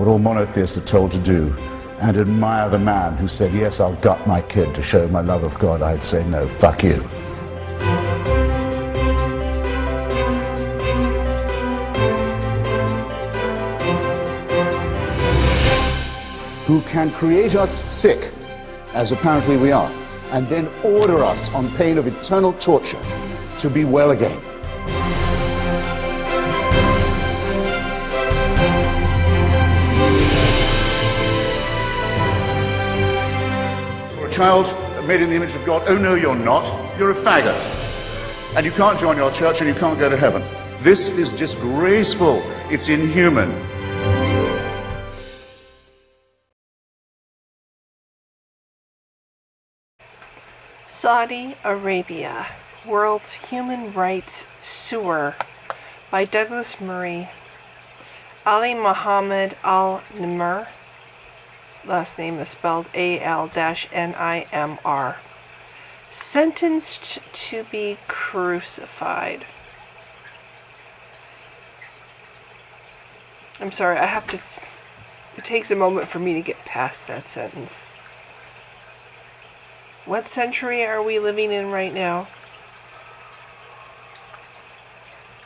what all monotheists are told to do, and admire the man who said, yes, I'll gut my kid to show my love of God, I'd say, no, fuck you. Who can create us sick, as apparently we are, and then order us on pain of eternal torture to be well again. For a child made in the image of God, oh no, you're not. You're a faggot. And you can't join your church and you can't go to heaven. This is disgraceful. It's inhuman. Saudi Arabia, World's Human Rights Sewer by Douglas Murray. Ali Mohammed al-Nimr, his last name is spelled A-L-N-I-M-R, sentenced to be crucified. I'm sorry, I have to... It takes a moment for me to get past that sentence. What century are we living in right now?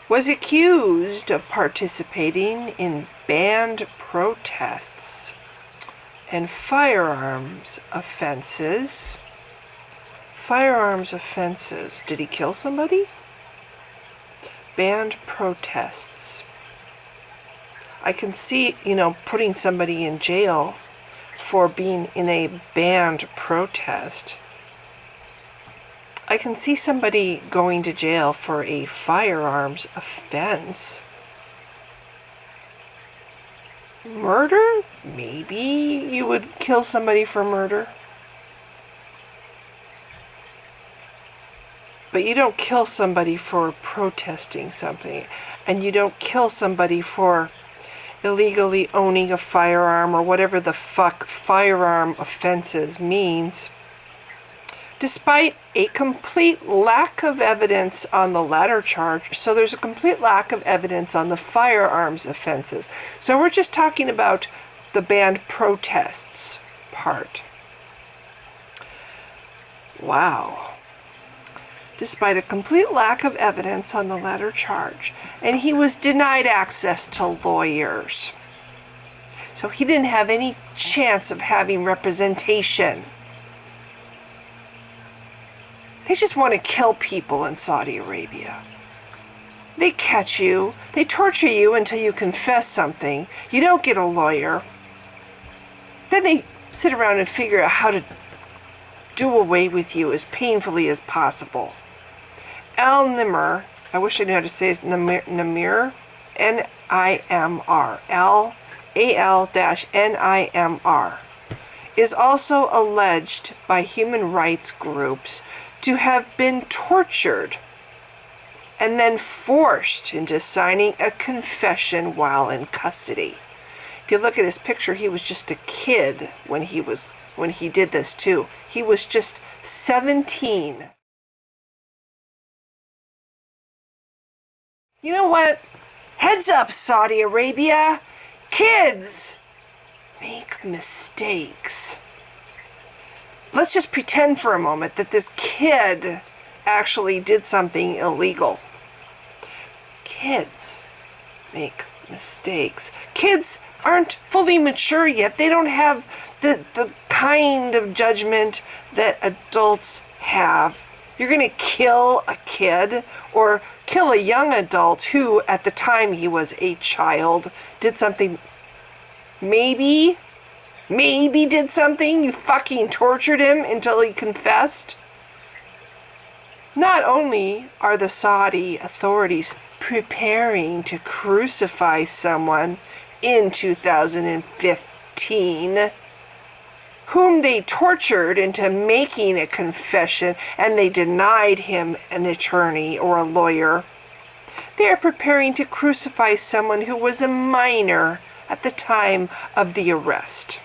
Was accused of participating in banned protests and firearms offenses. Firearms offenses. Did he kill somebody? Banned protests. I can see, putting somebody in jail for being in a banned protest. I can see somebody going to jail for a firearms offense. Murder? Maybe you would kill somebody for murder. But you don't kill somebody for protesting something. And you don't kill somebody for illegally owning a firearm or whatever the fuck firearm offenses means. Despite a complete lack of evidence on the latter charge, so there's a complete lack of evidence on the firearms offenses. So we're just talking about the banned protests part. Wow. Despite a complete lack of evidence on the latter charge, and he was denied access to lawyers. So he didn't have any chance of having representation. They just want to kill people in Saudi Arabia. They catch you, they torture you until you confess something. You don't get a lawyer. Then they sit around and figure out how to do away with you as painfully as possible. Al-Nimr, I wish I knew how to say his Nimr, N-I-M-R, A-L-N-I-M-R, is also alleged by human rights groups to have been tortured and then forced into signing a confession while in custody. If you look at his picture, he was just a kid when he did this too. He was just 17. You know what? Heads up, Saudi Arabia. Kids make mistakes. Let's just pretend for a moment that this kid actually did something illegal. Kids make mistakes. Kids aren't fully mature yet. They don't have the kind of judgment that adults have. You're going to kill a kid or kill a young adult who, at the time he was a child, did something, maybe did something. You fucking tortured him until he confessed. Not only are the Saudi authorities preparing to crucify someone in 2015, whom they tortured into making a confession, and they denied him an attorney or a lawyer. They are preparing to crucify someone who was a minor at the time of the arrest.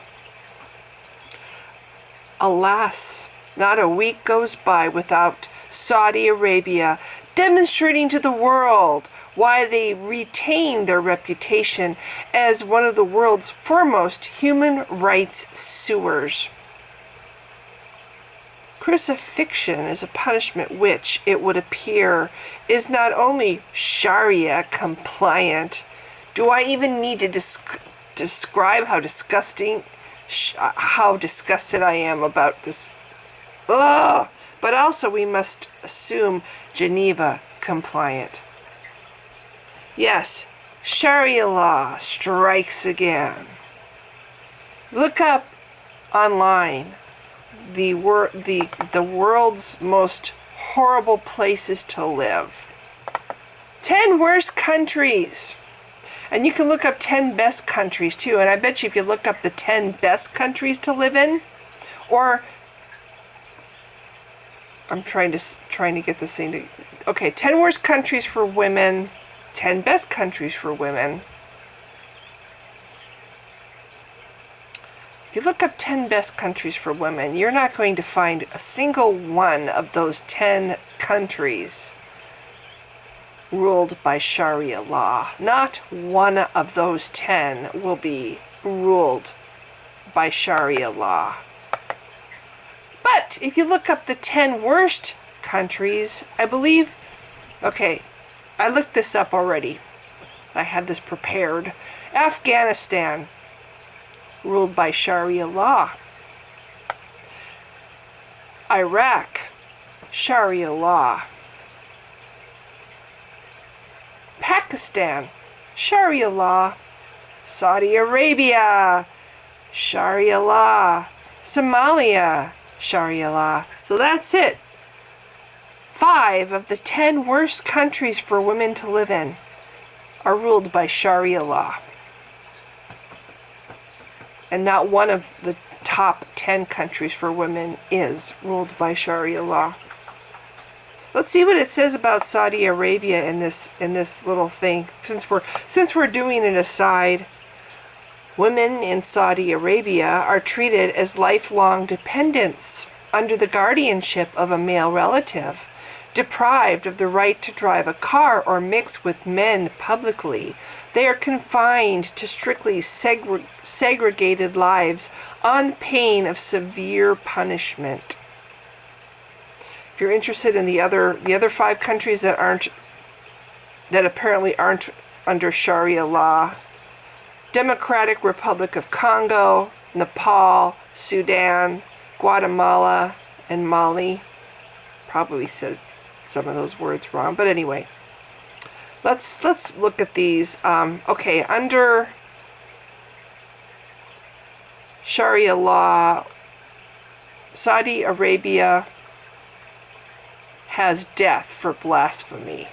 Alas, not a week goes by without Saudi Arabia demonstrating to the world why they retain their reputation as one of the world's foremost human rights sewers. Crucifixion is a punishment which, it would appear, is not only shari'a compliant. Do I even need to describe how disgusted I am about this? Ugh! But also we must assume Geneva compliant. Yes, Sharia law strikes again. Look up online the world's most horrible places to live. 10 worst countries. And you can look up 10 best countries too. And I bet you if you look up the 10 best countries to live in, or I'm trying to get this thing to, okay, 10 worst countries for women, 10 best countries for women. If you look up 10 best countries for women, you're not going to find a single one of those 10 countries ruled by Sharia law. Not one of those 10 will be ruled by Sharia law. But if you look up the 10 worst countries, I believe, okay, I looked this up already. I had this prepared. Afghanistan, ruled by Sharia law. Iraq, Sharia law. Pakistan, Sharia law. Saudi Arabia, Sharia law. Somalia, Sharia law. So that's it. 5 of the 10 worst countries for women to live in are ruled by Sharia law. And not one of the top 10 countries for women is ruled by Sharia law. Let's see what it says about Saudi Arabia in this little thing. Since we're doing an aside, women in Saudi Arabia are treated as lifelong dependents under the guardianship of a male relative, deprived of the right to drive a car or mix with men publicly. They are confined to strictly segregated lives on pain of severe punishment. If you're interested in the other 5 countries that apparently aren't under Sharia law: Democratic Republic of Congo, Nepal, Sudan, Guatemala, and Mali. Probably said some of those words wrong, but anyway. Let's look at these. Okay, under Sharia law, Saudi Arabia has death for blasphemy.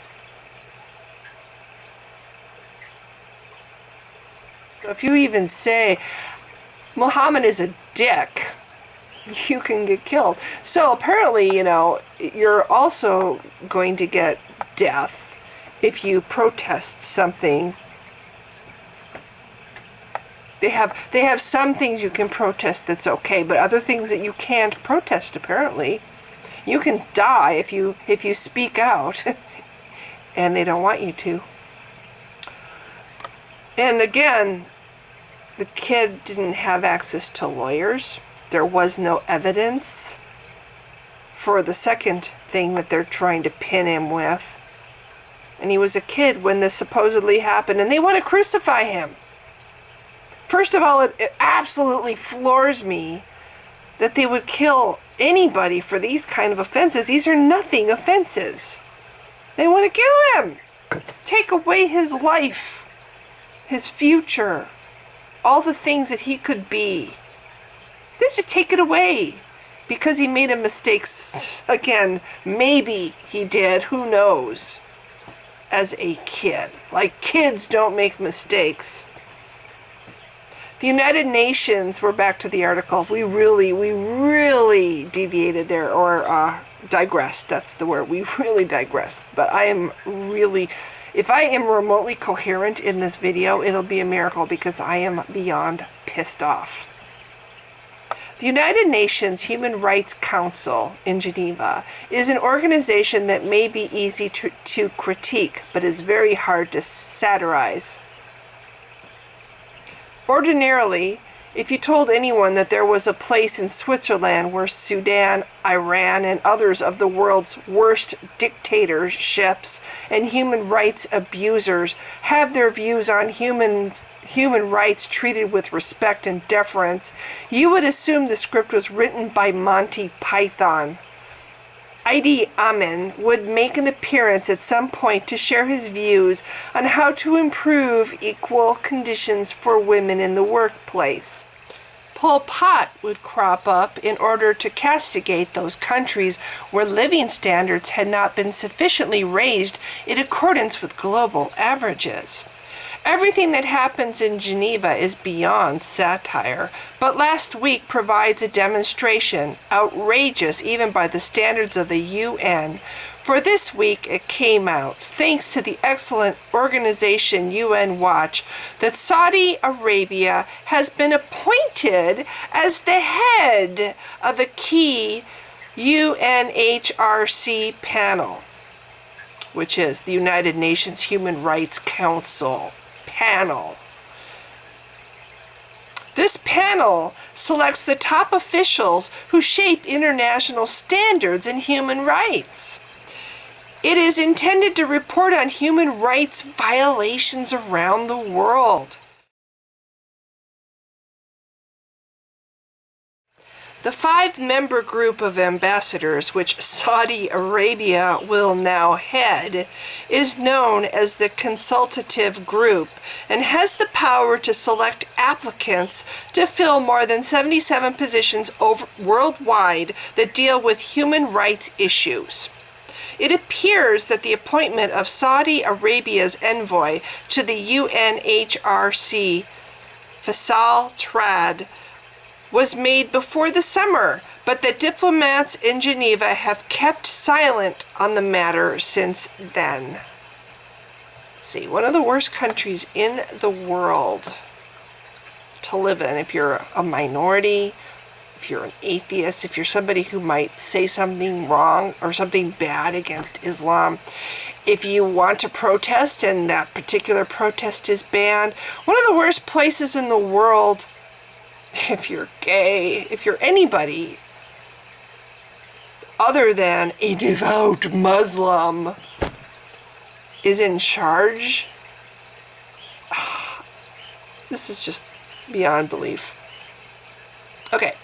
So if you even say Muhammad is a dick, you can get killed. So apparently, you're also going to get death if you protest something. They have some things you can protest that's okay, but other things that you can't protest, apparently. You can die if you speak out, and they don't want you to. And again, the kid didn't have access to lawyers. There was no evidence for the second thing that they're trying to pin him with. And he was a kid when this supposedly happened, and they want to crucify him. First of all, it absolutely floors me that they would kill anybody for these kind of offenses. These are nothing offenses. They want to kill him. Take away his life, his future, all the things that he could be. They just take it away because he made a mistake. Again, maybe he did, who knows, as a kid. Like, kids don't make mistakes. The United Nations, we're back to the article. We really deviated there, or digressed. That's the word. We really digressed. But I am really, if I am remotely coherent in this video, it'll be a miracle because I am beyond pissed off. The United Nations Human Rights Council in Geneva is an organization that may be easy to critique, but is very hard to satirize. Ordinarily, if you told anyone that there was a place in Switzerland where Sudan, Iran, and others of the world's worst dictatorships and human rights abusers have their views on human rights treated with respect and deference, you would assume the script was written by Monty Python. Idi Amin would make an appearance at some point to share his views on how to improve equal conditions for women in the workplace. Pol Pot would crop up in order to castigate those countries where living standards had not been sufficiently raised in accordance with global averages. Everything that happens in Geneva is beyond satire, but last week provides a demonstration, outrageous even by the standards of the UN. For this week it came out, thanks to the excellent organization UN Watch, that Saudi Arabia has been appointed as the head of a key UNHRC panel, which is the United Nations Human Rights Council panel. This panel selects the top officials who shape international standards in human rights. It is intended to report on human rights violations around the world. The 5-member group of ambassadors, which Saudi Arabia will now head, is known as the Consultative Group and has the power to select applicants to fill more than 77 positions worldwide that deal with human rights issues. It appears that the appointment of Saudi Arabia's envoy to the UNHRC, Faisal Trad, was made before the summer, but that diplomats in Geneva have kept silent on the matter since then. Let's see, one of the worst countries in the world to live in if you're a minority, if you're an atheist, if you're somebody who might say something wrong or something bad against Islam, if you want to protest and that particular protest is banned. One of the worst places in the world, if you're gay, if you're anybody other than a devout Muslim, is in charge. This is just beyond belief. Okay.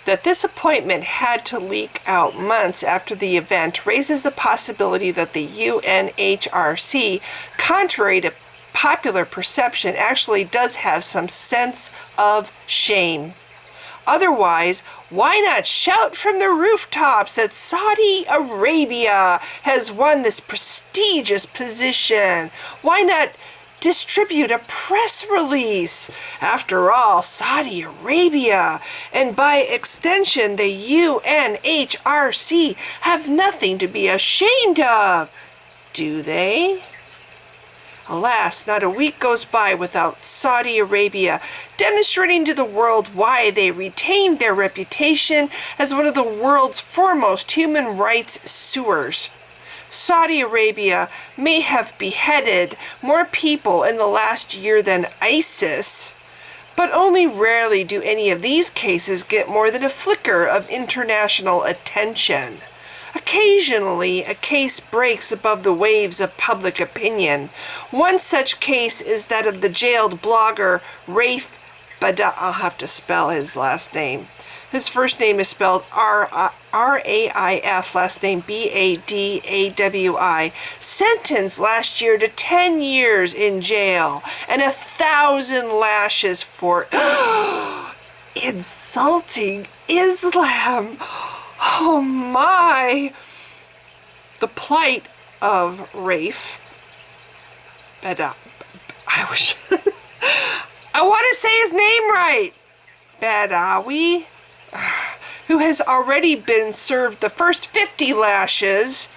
That this appointment had to leak out months after the event raises the possibility that the UNHRC, contrary to popular perception, actually does have some sense of shame. Otherwise, why not shout from the rooftops that Saudi Arabia has won this prestigious position? Why not distribute a press release? After all, Saudi Arabia, and by extension the UNHRC, have nothing to be ashamed of, do they? Alas, not a week goes by without Saudi Arabia demonstrating to the world why they retained their reputation as one of the world's foremost human rights sewers. Saudi Arabia may have beheaded more people in the last year than ISIS, but only rarely do any of these cases get more than a flicker of international attention. Occasionally, a case breaks above the waves of public opinion. One such case is that of the jailed blogger Raif Badawi. I'll have to spell his last name. His first name is spelled R-A-I-F, last name B-A-D-A-W-I, sentenced last year to 10 years in jail and 1,000 lashes for insulting Islam. Oh my! The plight of Raif Badawi. I want to say his name right. Badawi, who has already been served the first 50 lashes.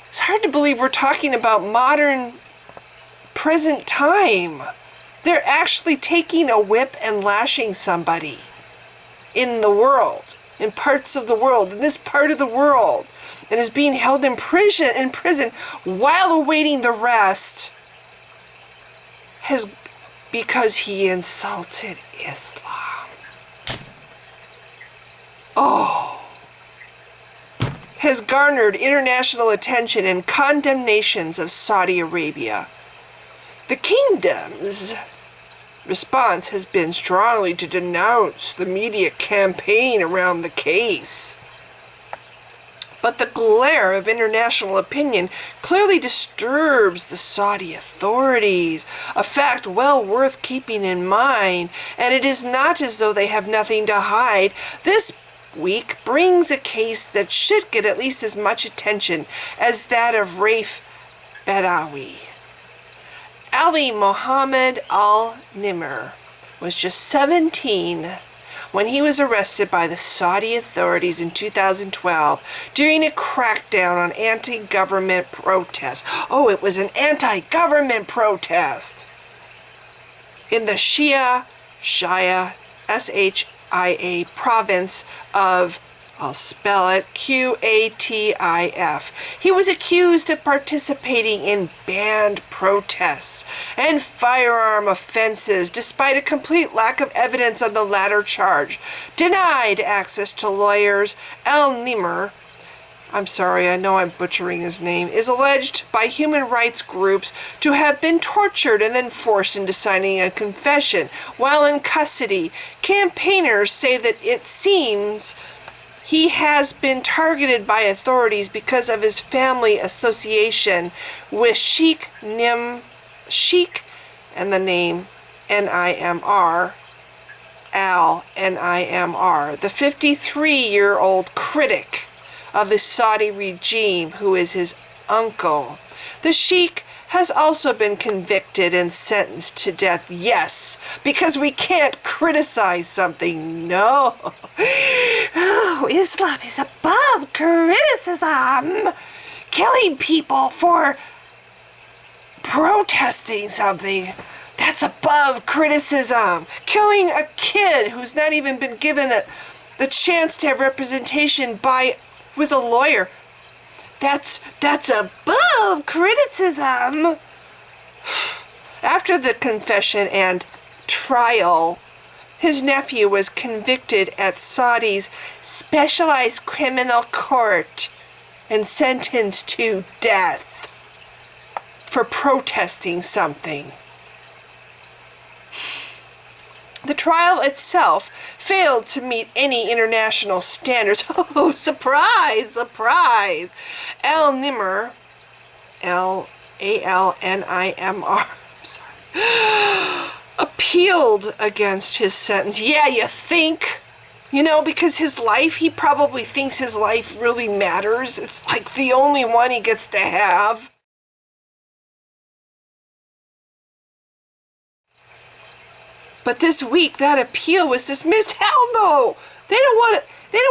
It's hard to believe we're talking about modern, present time. They're actually taking a whip and lashing somebody in the world, in parts of the world, in this part of the world, and is being held in prison while awaiting the rest because he insulted Islam. Oh. Has garnered international attention and condemnations of Saudi Arabia. The kingdom's response has been strongly to denounce the media campaign around the case. But the glare of international opinion clearly disturbs the Saudi authorities, a fact well worth keeping in mind, and it is not as though they have nothing to hide. This week brings a case that should get at least as much attention as that of Raif Badawi. Ali Mohammed al-Nimr was just 17 when he was arrested by the Saudi authorities in 2012 during a crackdown on anti-government protests. Oh, it was an anti-government protest in the Shia, S-H-I-A province of, I'll spell it, Qatif. He was accused of participating in banned protests and firearm offenses, despite a complete lack of evidence on the latter charge. Denied access to lawyers, al-Nimr, I'm sorry, I know I'm butchering his name, is alleged by human rights groups to have been tortured and then forced into signing a confession while in custody. Campaigners say that it seems he has been targeted by authorities because of his family association with Sheikh and the name N-I-M-R, al-Nimr, the 53-year-old critic of the Saudi regime, who is his uncle. The Sheikh has also been convicted and sentenced to death. Yes, because we can't criticize something. No. Oh, Islam is above criticism. Killing people for protesting something, that's above criticism. Killing a kid who's not even been given the chance to have representation with a lawyer, that's above criticism. After the confession and trial, his nephew was convicted at Saudi's specialized criminal court and sentenced to death for protesting something. The trial itself failed to meet any international standards. Oh, surprise, surprise. al-Nimr, Al-Nimr, sorry, appealed against his sentence. Yeah, you think? You know, because his life, he probably thinks his life really matters. It's like the only one he gets to have. But this week, that appeal was dismissed. Hell no! They don't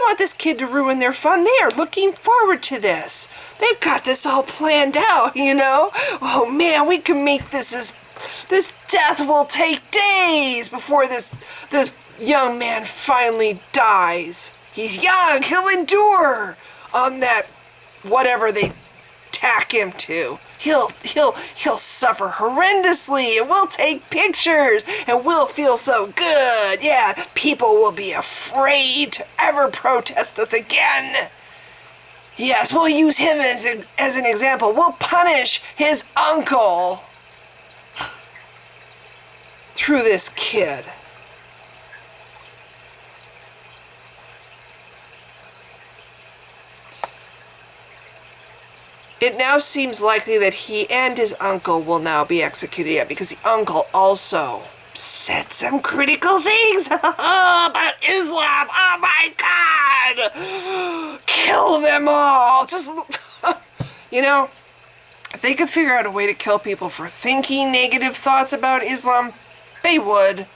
want this kid to ruin their fun. They are looking forward to this. They've got this all planned out, you know? Oh man, we can make this death will take days before this young man finally dies. He's young, he'll endure on that whatever they tack him to. He'll suffer horrendously, and we'll take pictures, and we'll feel so good. Yeah, people will be afraid to ever protest us again. Yes, we'll use him as an example. We'll punish his uncle through this kid. It now seems likely that he and his uncle will now be executed, yeah, because the uncle also said some critical things about Islam. Oh my God! Kill them all! Just, you know, if they could figure out a way to kill people for thinking negative thoughts about Islam, they would.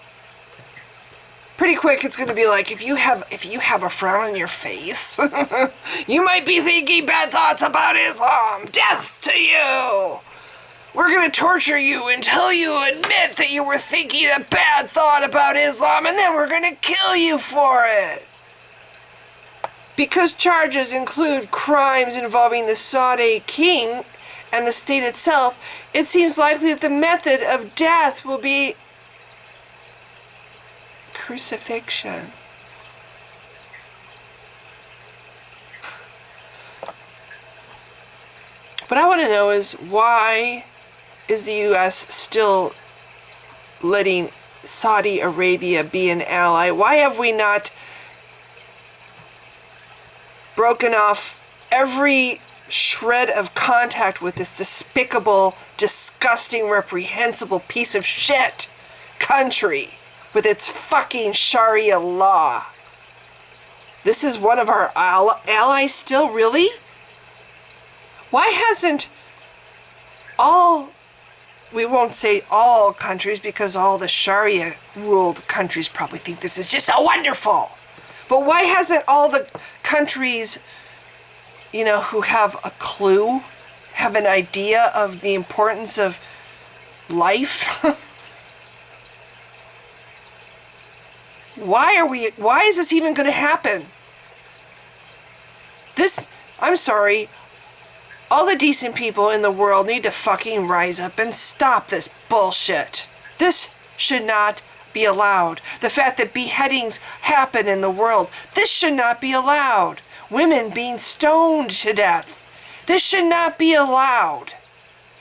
Pretty quick, it's going to be like, if you have a frown on your face, you might be thinking bad thoughts about Islam. Death to you! we're going to torture you until you admit that you were thinking a bad thought about Islam, and then we're going to kill you for it. Because charges include crimes involving the Saudi king and the state itself, it seems likely that the method of death will be crucifixion. What I want to know is, why is the U.S. still letting Saudi Arabia be an ally? Why have we not broken off every shred of contact with this despicable, disgusting, reprehensible piece of shit country with its fucking Sharia law? This is one of our allies still, really? Why hasn't all, we won't say all countries because all the Sharia ruled countries probably think this is just so wonderful. But why hasn't all the countries, who have a clue, have an idea of the importance of life? Why is this even going to happen? I'm sorry, all the decent people in the world need to fucking rise up and stop this bullshit. This should not be allowed. The fact that beheadings happen in the world, this should not be allowed. Women being stoned to death, this should not be allowed.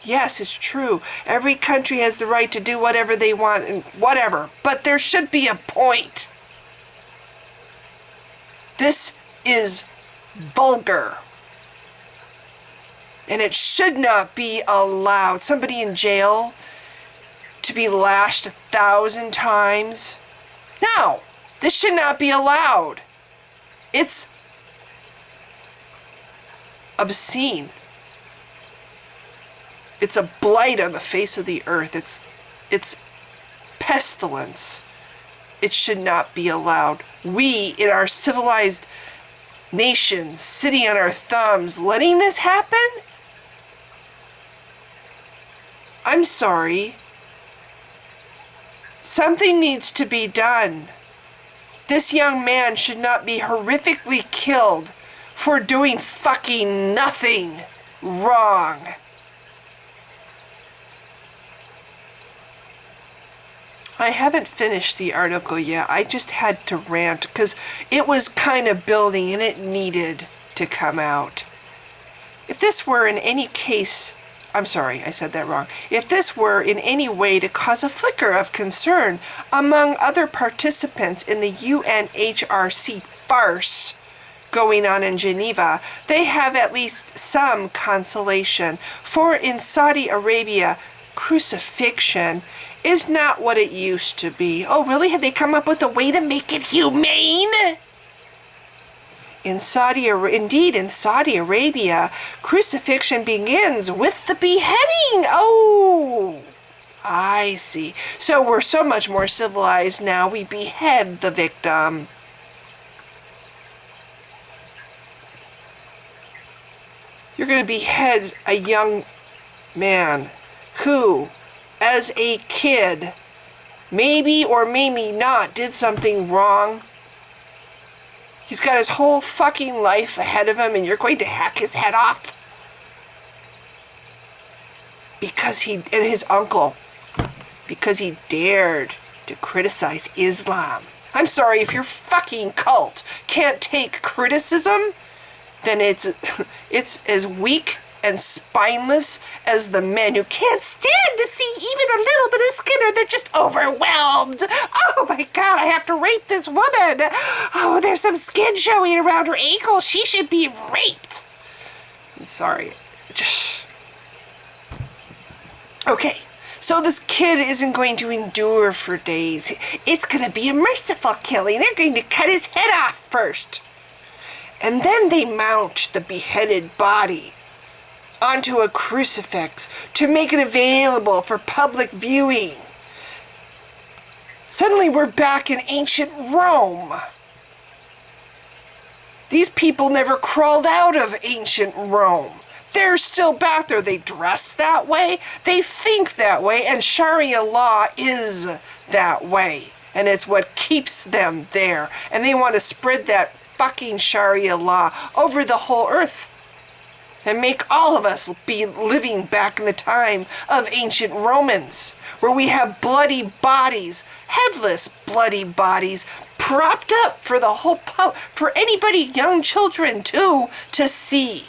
Yes, it's true. Every country has the right to do whatever they want and whatever, but there should be a point. This is vulgar. And it should not be allowed. Somebody in jail to be lashed 1,000 times. No, this should not be allowed. It's obscene. It's a blight on the face of the earth. It's pestilence. It should not be allowed. We, in our civilized nations, sitting on our thumbs, letting this happen? I'm sorry. Something needs to be done. This young man should not be horrifically killed for doing fucking nothing wrong. I haven't finished the article yet. I just had to rant because it was kind of building and it needed to come out. If this were in any case, I'm sorry, I said that wrong. If this were in any way to cause a flicker of concern among other participants in the UNHRC farce going on in Geneva, they have at least some consolation. For in Saudi Arabia, crucifixion is not what it used to be. Oh, really? Have they come up with a way to make it humane? Indeed, in Saudi Arabia, crucifixion begins with the beheading. Oh, I see. So we're so much more civilized now. We behead the victim. You're going to behead a young man who, as a kid, maybe or maybe not, did something wrong. He's got his whole fucking life ahead of him, and you're going to hack his head off? Because his uncle, because he dared to criticize Islam. I'm sorry, if your fucking cult can't take criticism, then it's as weak and spineless as the men who can't stand to see even a little bit of skin, or they're just overwhelmed. Oh my God, I have to rape this woman. Oh, there's some skin showing around her ankle. She should be raped. I'm sorry. Okay, so this kid isn't going to endure for days. It's going to be a merciful killing. They're going to cut his head off first. And then they mount the beheaded body onto a crucifix to make it available for public viewing. Suddenly we're back in ancient Rome. These people never crawled out of ancient Rome. They're still back there. They dress that way. They think that way. And Sharia law is that way. And it's what keeps them there. And they want to spread that fucking Sharia law over the whole earth. And make all of us be living back in the time of ancient Romans, where we have bloody bodies, headless bloody bodies, propped up for the whole for anybody, young children too, to see.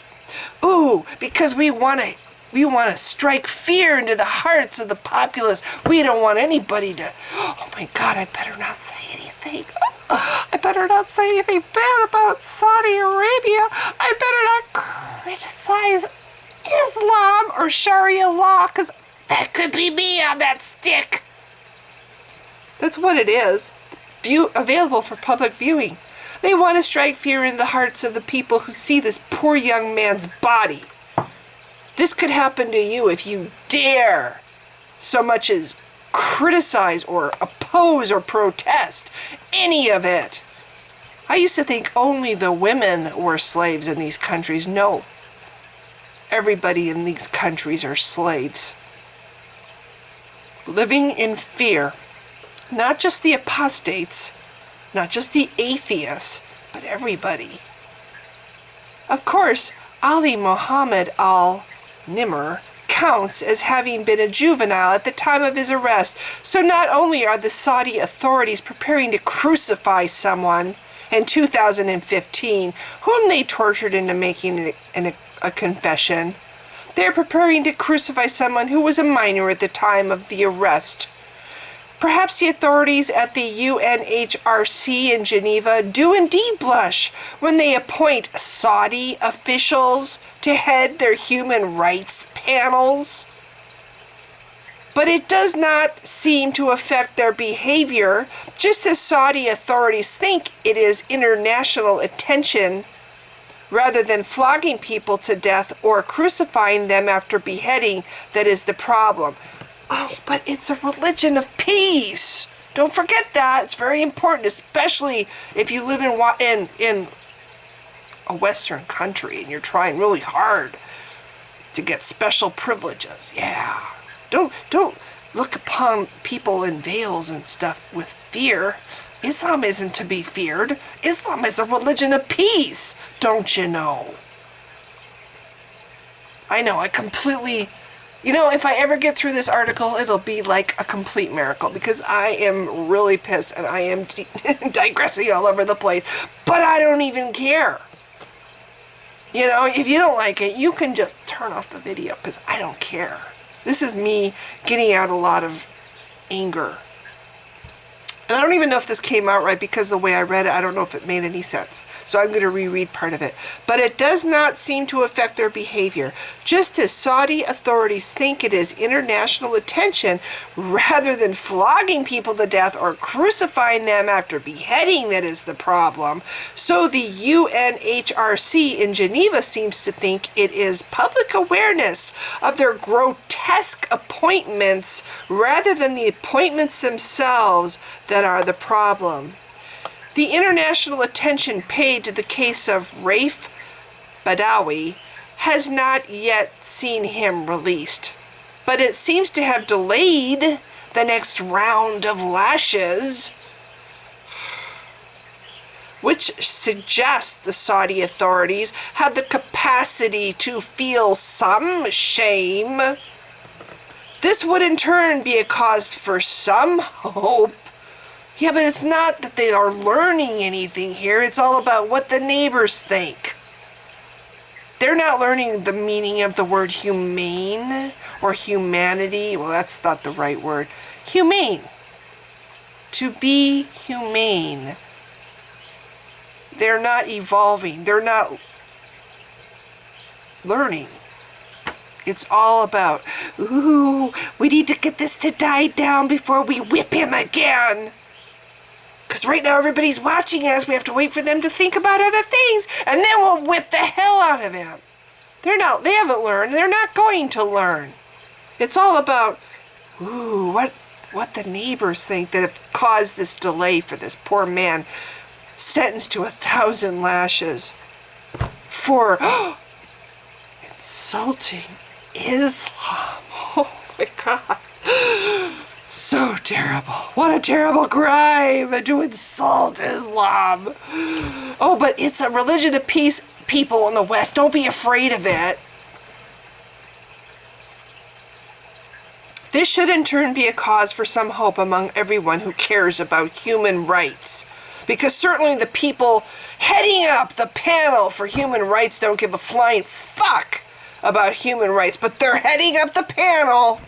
Ooh, because we want to strike fear into the hearts of the populace. We don't want anybody to, oh my God, I better not say anything. I better not say anything bad about Saudi Arabia. I better not criticize Islam or Sharia law, because that could be me on that stick. That's what it is. Available for public viewing. They want to strike fear in the hearts of the people who see this poor young man's body. This could happen to you if you dare so much as criticize or oppose or protest any of it. I used to think only the women were slaves in these countries. No. Everybody in these countries are slaves. Living in fear. Not just the apostates, not just the atheists, but everybody. Of course, Ali Muhammad al-Nimr counts as having been a juvenile at the time of his arrest. So not only are the Saudi authorities preparing to crucify someone in 2015, whom they tortured into making a confession, they're preparing to crucify someone who was a minor at the time of the arrest. Perhaps the authorities at the UNHRC in Geneva do indeed blush when they appoint Saudi officials to head their human rights panels. But it does not seem to affect their behavior, just as Saudi authorities think it is international attention rather than flogging people to death or crucifying them after beheading that is the problem. Oh, but it's a religion of peace. Don't forget that. It's very important, especially if you live in a Western country and you're trying really hard to get special privileges. Yeah. Don't look upon people in veils and stuff with fear. Islam isn't to be feared. Islam is a religion of peace. Don't you know? I know, I completely... You know, if I ever get through this article, it'll be like a complete miracle, because I am really pissed and I am digressing all over the place. But I don't even care. You know, if you don't like it, you can just turn off the video, because I don't care. This is me getting out a lot of anger. And I don't even know if this came out right, because the way I read it, I don't know if it made any sense. So I'm going to reread part of it. But it does not seem to affect their behavior. Just as Saudi authorities think it is international attention rather than flogging people to death or crucifying them after beheading that is the problem, so the UNHRC in Geneva seems to think it is public awareness of their grotesque appointments rather than the appointments themselves that are the problem. The international attention paid to the case of Raif Badawi has not yet seen him released, but it seems to have delayed the next round of lashes, which suggests the Saudi authorities have the capacity to feel some shame. This would in turn be a cause for some hope. Yeah, but it's not that they are learning anything here. It's all about what the neighbors think. They're not learning the meaning of the word humane or humanity. Well, that's not the right word. Humane. To be humane. They're not evolving. They're not learning. It's all about, ooh, we need to get this to die down before we whip him again. Because right now everybody's watching us. We have to wait for them to think about other things. And then we'll whip the hell out of him. They haven't learned. They're not going to learn. It's all about, ooh, what the neighbors think that have caused this delay for this poor man sentenced to 1,000 lashes for, insulting Islam. Oh my God. So terrible. What a terrible crime to insult Islam. Oh, but it's a religion of peace, people in the West. Don't be afraid of it. This should in turn be a cause for some hope among everyone who cares about human rights. Because certainly the people heading up the panel for human rights don't give a flying fuck about human rights, but they're heading up the panel.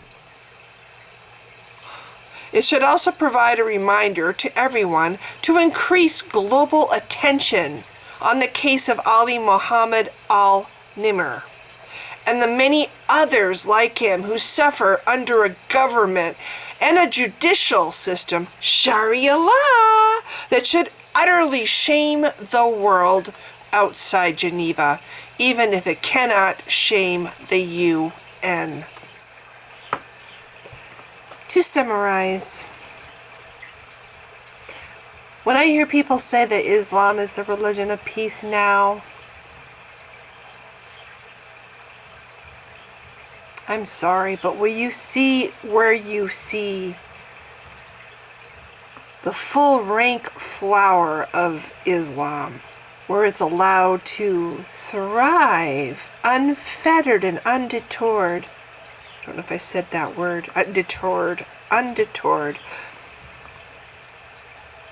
It should also provide a reminder to everyone to increase global attention on the case of Ali Mohammed al-Nimr and the many others like him who suffer under a government and a judicial system, shari'a law, that should utterly shame the world outside Geneva, even if it cannot shame the UN. To summarize, when I hear people say that Islam is the religion of peace now, I'm sorry, but where you see the full rank flower of Islam, where it's allowed to thrive unfettered and undeterred. I don't know if I said that word. Undeterred.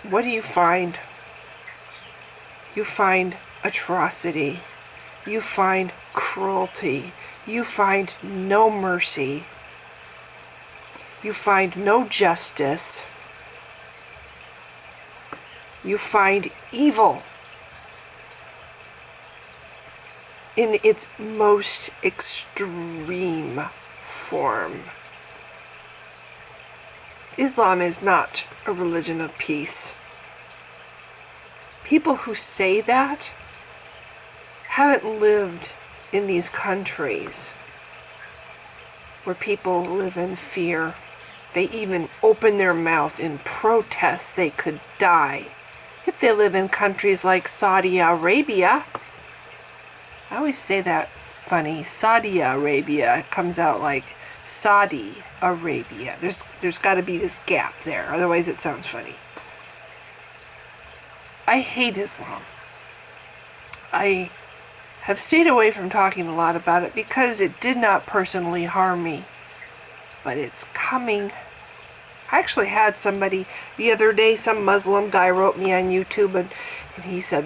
What do you find? You find atrocity. You find cruelty. You find no mercy. You find no justice. You find evil in its most extreme form. Islam is not a religion of peace. People who say that haven't lived in these countries where people live in fear. They even open their mouth in protest. They could die. If they live in countries like Saudi Arabia, I always say that funny, Saudi Arabia, it comes out like Saudi Arabia. There's got to be this gap there, otherwise it sounds funny. I hate Islam. I have stayed away from talking a lot about it because it did not personally harm me, but it's coming. I actually had somebody the other day, some Muslim guy wrote me on YouTube, and he said,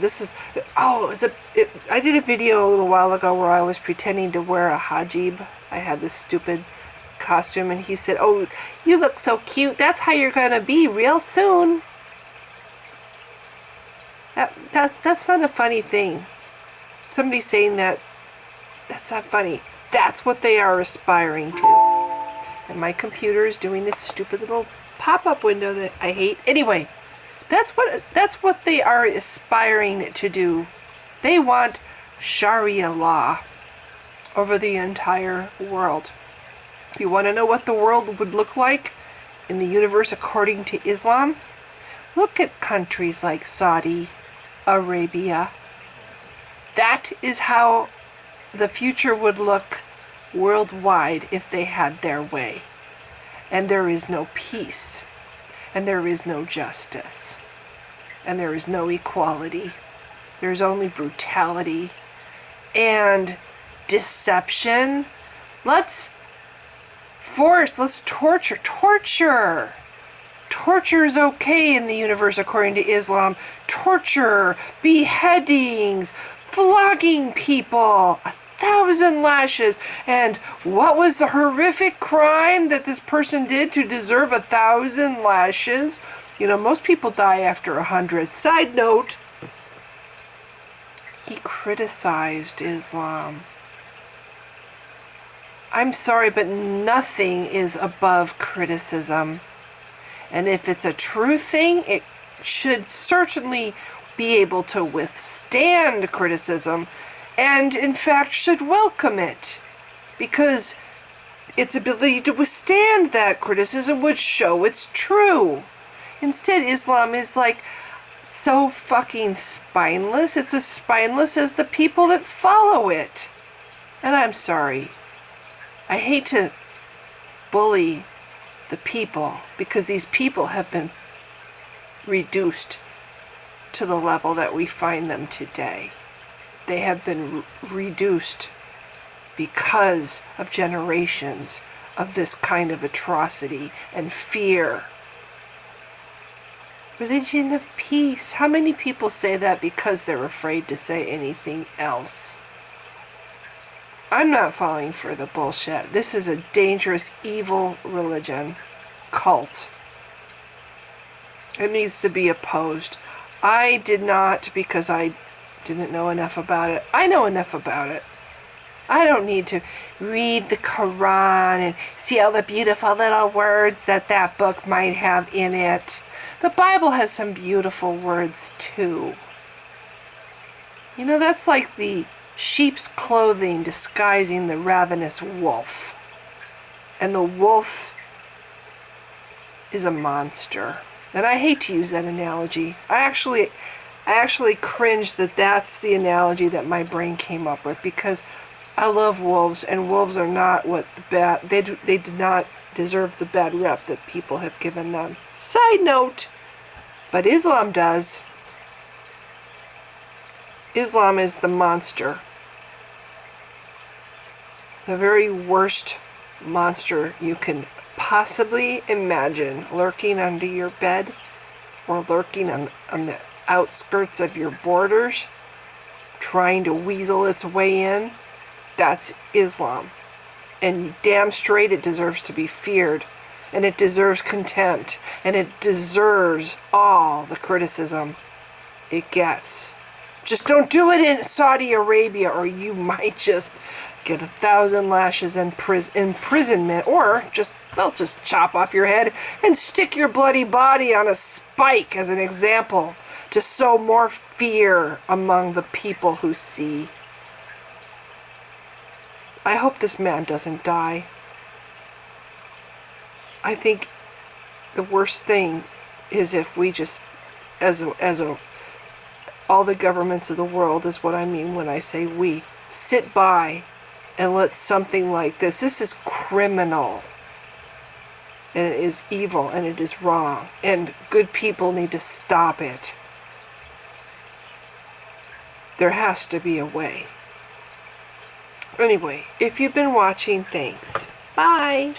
I did a video a little while ago where I was pretending to wear a hijab. I had this stupid costume, and he said, "Oh, you look so cute. That's how you're going to be real soon." That's not a funny thing. Somebody saying that's not funny. That's what they are aspiring to. And my computer is doing its stupid little pop-up window that I hate. Anyway, that's what they are aspiring to do. They want Sharia law over the entire world. You want to know what the world would look like in the universe according to Islam? Look at countries like Saudi Arabia. That is how the future would look worldwide if they had their way. And there is no peace, and there is no justice, and there is no equality. There's only brutality and deception. Let's torture. Torture is okay in the universe according to Islam. Torture, beheadings, flogging people, 1,000 lashes. And what was the horrific crime that this person did to deserve 1,000 lashes? You know, most people die after 100. Side note, he criticized Islam. I'm sorry, but nothing is above criticism. And if it's a true thing, it should certainly be able to withstand criticism, and in fact should welcome it, because its ability to withstand that criticism would show it's true. Instead, Islam is like so fucking spineless. It's as spineless as the people that follow it. And I'm sorry. I hate to bully the people because these people have been reduced to the level that we find them today. They have been reduced because of generations of this kind of atrocity and fear. Religion of peace. How many people say that because they're afraid to say anything else? I'm not falling for the bullshit. This is a dangerous, evil religion, cult. It needs to be opposed. I did not, because I didn't know enough about it. I know enough about it. I don't need to read the Quran and see all the beautiful little words that that book might have in it. The Bible has some beautiful words too. You know, that's like the sheep's clothing disguising the ravenous wolf. And the wolf is a monster. And I hate to use that analogy. I actually cringe that that's the analogy that my brain came up with, because I love wolves, and wolves are not what the bad, they did not deserve the bad rep that people have given them. Side note, but Islam does. Islam is the monster. The very worst monster you can possibly imagine lurking under your bed or lurking on the outskirts of your borders, trying to weasel its way in. That's Islam. And damn straight it deserves to be feared. And it deserves contempt. And it deserves all the criticism it gets. Just don't do it in Saudi Arabia, or you might just get 1,000 lashes and imprisonment, or they'll just chop off your head and stick your bloody body on a spike as an example to sow more fear among the people who see. I hope this man doesn't die. I think the worst thing is if we just, all the governments of the world is what I mean when I say we, sit by and let something like this is criminal, and it is evil, and it is wrong, and good people need to stop it. There has to be a way. Anyway, if you've been watching, thanks. Bye.